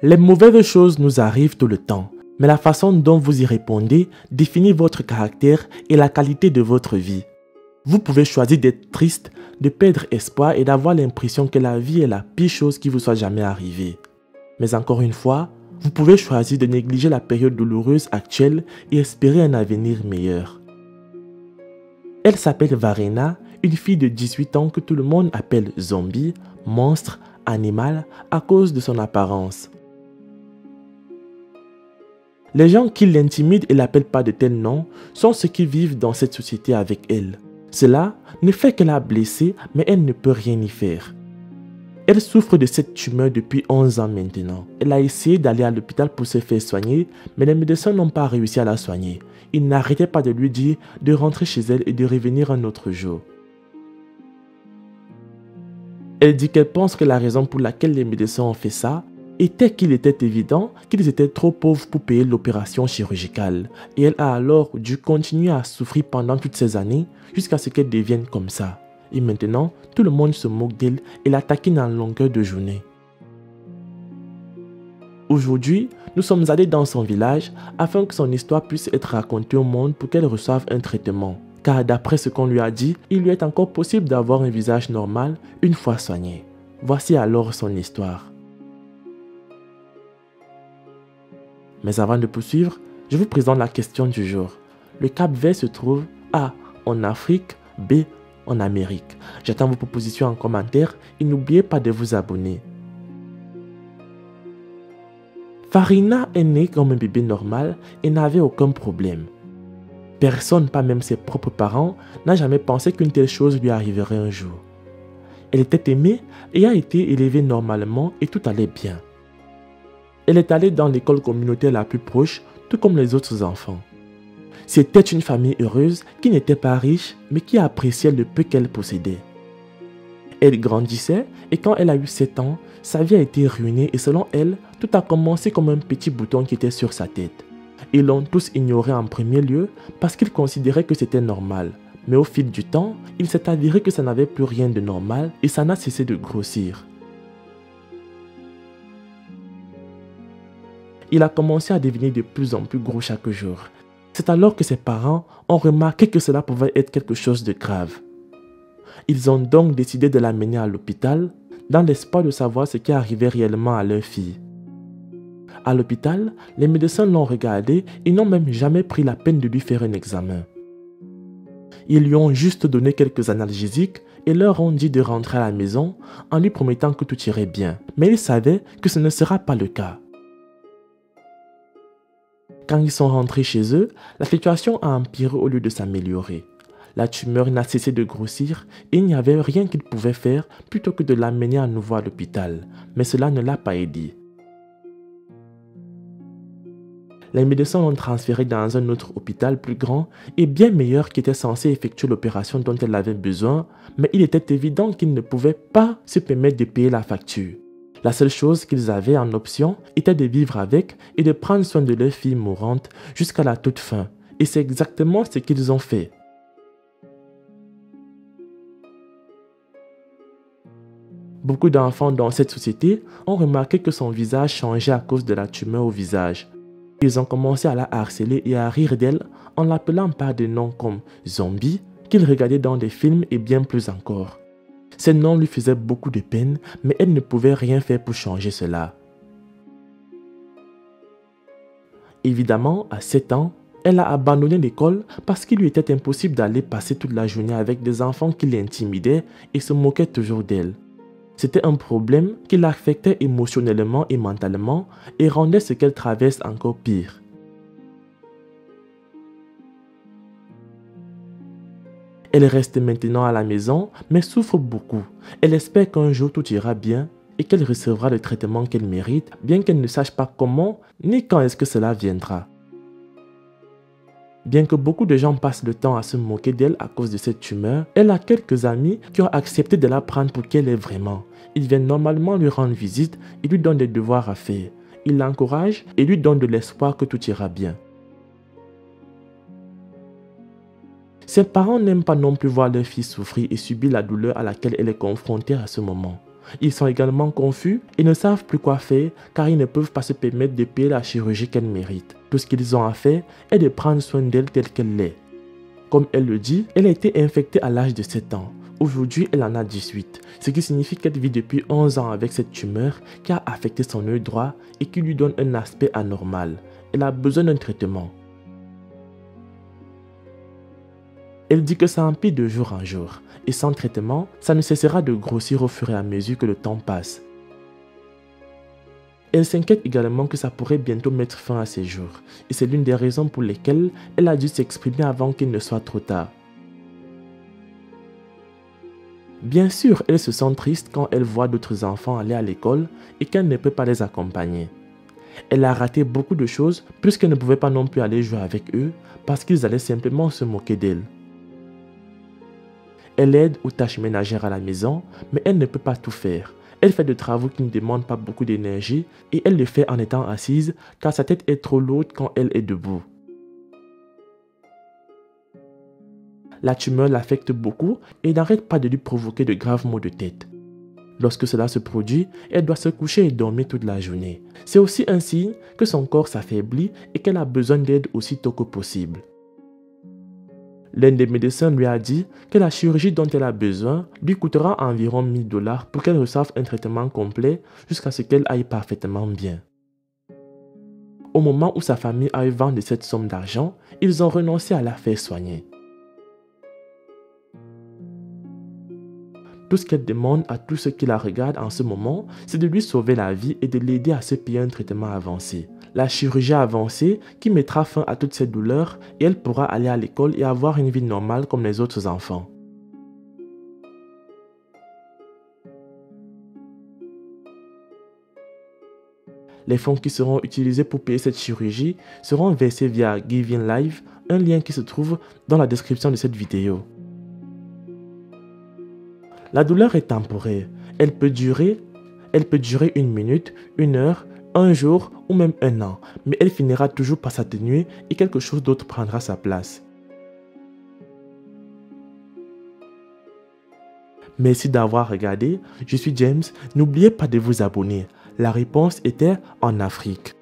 Les mauvaises choses nous arrivent tout le temps, mais la façon dont vous y répondez définit votre caractère et la qualité de votre vie. Vous pouvez choisir d'être triste, de perdre espoir et d'avoir l'impression que la vie est la pire chose qui vous soit jamais arrivée. Mais encore une fois, vous pouvez choisir de négliger la période douloureuse actuelle et espérer un avenir meilleur. Elle s'appelle Varena, une fille de 18 ans que tout le monde appelle zombie, monstre, animal à cause de son apparence. Les gens qui l'intimident et l'appellent pas de tels noms sont ceux qui vivent dans cette société avec elle. Cela ne fait que la blesser, mais elle ne peut rien y faire. Elle souffre de cette tumeur depuis 11 ans maintenant. Elle a essayé d'aller à l'hôpital pour se faire soigner, mais les médecins n'ont pas réussi à la soigner. Ils n'arrêtaient pas de lui dire de rentrer chez elle et de revenir un autre jour. Elle dit qu'elle pense que la raison pour laquelle les médecins ont fait ça était qu'il était évident qu'ils étaient trop pauvres pour payer l'opération chirurgicale. Et elle a alors dû continuer à souffrir pendant toutes ces années jusqu'à ce qu'elle devienne comme ça. Et maintenant, tout le monde se moque d'elle et la taquine en longueur de journée. Aujourd'hui, nous sommes allés dans son village afin que son histoire puisse être racontée au monde pour qu'elle reçoive un traitement. Car d'après ce qu'on lui a dit, il lui est encore possible d'avoir un visage normal une fois soigné. Voici alors son histoire. Mais avant de poursuivre, je vous présente la question du jour. Le Cap-Vert se trouve A. En Afrique, B. En Amérique. J'attends vos propositions en commentaire et n'oubliez pas de vous abonner. Farina est née comme un bébé normal et n'avait aucun problème. Personne, pas même ses propres parents, n'a jamais pensé qu'une telle chose lui arriverait un jour. Elle était aimée et a été élevée normalement et tout allait bien. Elle est allée dans l'école communautaire la plus proche, tout comme les autres enfants. C'était une famille heureuse qui n'était pas riche, mais qui appréciait le peu qu'elle possédait. Elle grandissait et quand elle a eu 7 ans, sa vie a été ruinée et selon elle, tout a commencé comme un petit bouton qui était sur sa tête. Ils l'ont tous ignoré en premier lieu parce qu'ils considéraient que c'était normal. Mais au fil du temps, il s'est avéré que ça n'avait plus rien de normal et ça n'a cessé de grossir. Il a commencé à devenir de plus en plus gros chaque jour. C'est alors que ses parents ont remarqué que cela pouvait être quelque chose de grave. Ils ont donc décidé de l'amener à l'hôpital dans l'espoir de savoir ce qui arrivait réellement à leur fille. À l'hôpital, les médecins l'ont regardé et n'ont même jamais pris la peine de lui faire un examen. Ils lui ont juste donné quelques analgésiques et leur ont dit de rentrer à la maison en lui promettant que tout irait bien. Mais ils savaient que ce ne sera pas le cas. Quand ils sont rentrés chez eux, la situation a empiré au lieu de s'améliorer. La tumeur n'a cessé de grossir et il n'y avait rien qu'ils pouvaient faire plutôt que de l'amener à nouveau à l'hôpital. Mais cela ne l'a pas aidé. Les médecins l'ont transféré dans un autre hôpital plus grand et bien meilleur qui était censé effectuer l'opération dont elle avait besoin, mais il était évident qu'ils ne pouvaient pas se permettre de payer la facture. La seule chose qu'ils avaient en option était de vivre avec et de prendre soin de leur fille mourante jusqu'à la toute fin. Et c'est exactement ce qu'ils ont fait. Beaucoup d'enfants dans cette société ont remarqué que son visage changeait à cause de la tumeur au visage. Ils ont commencé à la harceler et à rire d'elle en l'appelant par des noms comme zombie qu'ils regardaient dans des films et bien plus encore. Ces noms lui faisaient beaucoup de peine, mais elle ne pouvait rien faire pour changer cela. Évidemment, à 7 ans, elle a abandonné l'école parce qu'il lui était impossible d'aller passer toute la journée avec des enfants qui l'intimidaient et se moquaient toujours d'elle. C'était un problème qui l'affectait émotionnellement et mentalement et rendait ce qu'elle traverse encore pire. Elle reste maintenant à la maison, mais souffre beaucoup. Elle espère qu'un jour tout ira bien et qu'elle recevra le traitement qu'elle mérite, bien qu'elle ne sache pas comment ni quand est-ce que cela viendra. Bien que beaucoup de gens passent le temps à se moquer d'elle à cause de cette tumeur, elle a quelques amis qui ont accepté de la prendre pour qu'elle est vraiment. Ils viennent normalement lui rendre visite et lui donnent des devoirs à faire. Ils l'encouragent et lui donnent de l'espoir que tout ira bien. Ses parents n'aiment pas non plus voir leur fille souffrir et subir la douleur à laquelle elle est confrontée à ce moment. Ils sont également confus et ne savent plus quoi faire car ils ne peuvent pas se permettre de payer la chirurgie qu'elle mérite. Tout ce qu'ils ont à faire est de prendre soin d'elle telle qu'elle est. Comme elle le dit, elle a été infectée à l'âge de 7 ans. Aujourd'hui, elle en a 18, ce qui signifie qu'elle vit depuis 11 ans avec cette tumeur qui a affecté son œil droit et qui lui donne un aspect anormal. Elle a besoin d'un traitement. Elle dit que ça empire de jour en jour et sans traitement, ça ne cessera de grossir au fur et à mesure que le temps passe. Elle s'inquiète également que ça pourrait bientôt mettre fin à ses jours et c'est l'une des raisons pour lesquelles elle a dû s'exprimer avant qu'il ne soit trop tard. Bien sûr, elle se sent triste quand elle voit d'autres enfants aller à l'école et qu'elle ne peut pas les accompagner. Elle a raté beaucoup de choses puisqu'elle ne pouvait pas non plus aller jouer avec eux parce qu'ils allaient simplement se moquer d'elle. Elle aide aux tâches ménagères à la maison, mais elle ne peut pas tout faire. Elle fait des travaux qui ne demandent pas beaucoup d'énergie et elle le fait en étant assise car sa tête est trop lourde quand elle est debout. La tumeur l'affecte beaucoup et n'arrête pas de lui provoquer de graves maux de tête. Lorsque cela se produit, elle doit se coucher et dormir toute la journée. C'est aussi un signe que son corps s'affaiblit et qu'elle a besoin d'aide aussitôt que possible. L'un des médecins lui a dit que la chirurgie dont elle a besoin lui coûtera environ 1 000 $ pour qu'elle reçoive un traitement complet jusqu'à ce qu'elle aille parfaitement bien. Au moment où sa famille a eu vent de cette somme d'argent, ils ont renoncé à la faire soigner. Tout ce qu'elle demande à tous ceux qui la regardent en ce moment, c'est de lui sauver la vie et de l'aider à se payer un traitement avancé. La chirurgie avancée qui mettra fin à toutes ses douleurs et elle pourra aller à l'école et avoir une vie normale comme les autres enfants. Les fonds qui seront utilisés pour payer cette chirurgie seront versés via Giving Live, un lien qui se trouve dans la description de cette vidéo. La douleur est temporaire. Elle peut durer 1 minute, 1 heure, 1 jour ou même 1 an, mais elle finira toujours par s'atténuer et quelque chose d'autre prendra sa place. Merci d'avoir regardé, je suis James, n'oubliez pas de vous abonner. La réponse était en Afrique.